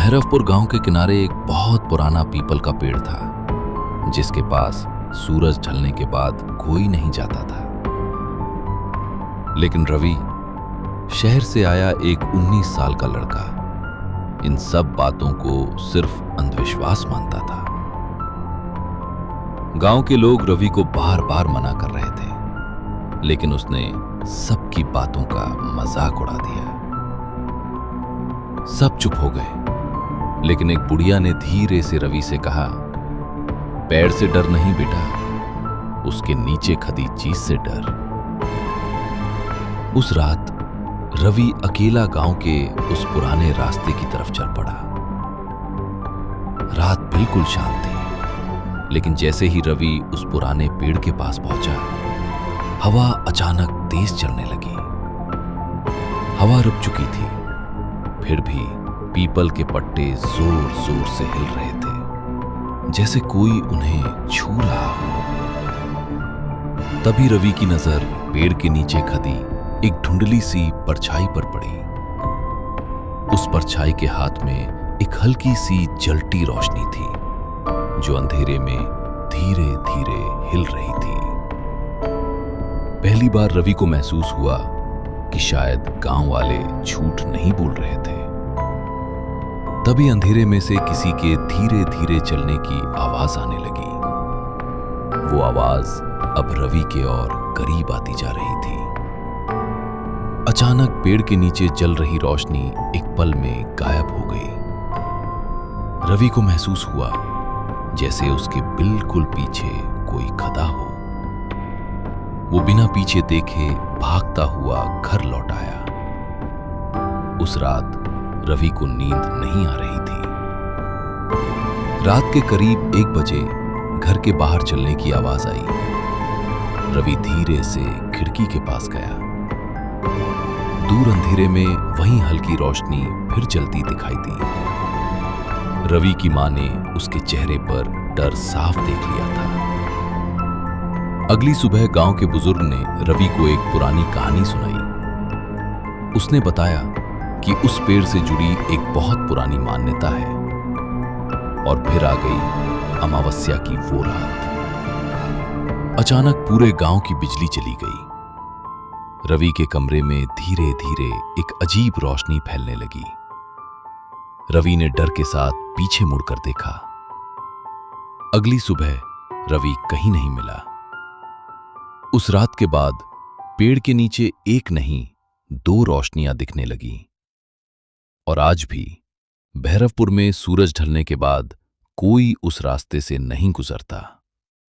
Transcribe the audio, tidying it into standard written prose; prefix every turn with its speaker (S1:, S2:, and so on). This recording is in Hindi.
S1: भैरवपुर गांव के किनारे एक बहुत पुराना पीपल का पेड़ था, जिसके पास सूरज ढलने के बाद कोई नहीं जाता था। लेकिन रवि, शहर से आया एक 19 साल का लड़का, इन सब बातों को सिर्फ अंधविश्वास मानता था। गांव के लोग रवि को बार बार मना कर रहे थे, लेकिन उसने सबकी बातों का मजाक उड़ा दिया। सब चुप हो गए, लेकिन एक बुढ़िया ने धीरे से रवि से कहा, पेड़ से डर नहीं बेटा, उसके नीचे खदी चीज से डर। उस रात रवि अकेला गांव के उस पुराने रास्ते की तरफ चल पड़ा। रात बिल्कुल शांत थी, लेकिन जैसे ही रवि उस पुराने पेड़ के पास पहुंचा, हवा अचानक तेज चलने लगी। हवा रुक चुकी थी, फिर भी पीपल के पत्ते जोर जोर से हिल रहे थे, जैसे कोई उन्हें छू रहा हो। तभी रवि की नजर पेड़ के नीचे खदी एक धुंधली सी परछाई पर पड़ी। उस परछाई के हाथ में एक हल्की सी जलती रोशनी थी, जो अंधेरे में धीरे धीरे हिल रही थी। पहली बार रवि को महसूस हुआ कि शायद गांव वाले झूठ नहीं बोल रहे थे। तभी अंधेरे में से किसी के धीरे धीरे चलने की आवाज आने लगी। वो आवाज अब रवि के और करीब आती जा रही थी। अचानक पेड़ के नीचे जल रही रोशनी एक पल में गायब हो गई। रवि को महसूस हुआ जैसे उसके बिल्कुल पीछे कोई खड़ा हो। वो बिना पीछे देखे भागता हुआ घर लौट आया। उस रात रवि को नींद नहीं आ रही थी। रात के करीब 1 बजे घर के बाहर चलने की आवाज आई। रवि धीरे से खिड़की के पास गया। दूर अंधेरे में वही हल्की रोशनी फिर जलती दिखाई दी। रवि की मां ने उसके चेहरे पर डर साफ देख लिया था। अगली सुबह गांव के बुजुर्ग ने रवि को एक पुरानी कहानी सुनाई। उसने बताया कि उस पेड़ से जुड़ी एक बहुत पुरानी मान्यता है। और फिर आ गई अमावस्या की वो रात। अचानक पूरे गांव की बिजली चली गई। रवि के कमरे में धीरे धीरे एक अजीब रोशनी फैलने लगी। रवि ने डर के साथ पीछे मुड़कर देखा। अगली सुबह रवि कहीं नहीं मिला। उस रात के बाद पेड़ के नीचे एक नहीं 2 रोशनियां दिखने लगीं। और आज भी भैरवपुर में सूरज ढलने के बाद कोई उस रास्ते से नहीं गुजरता।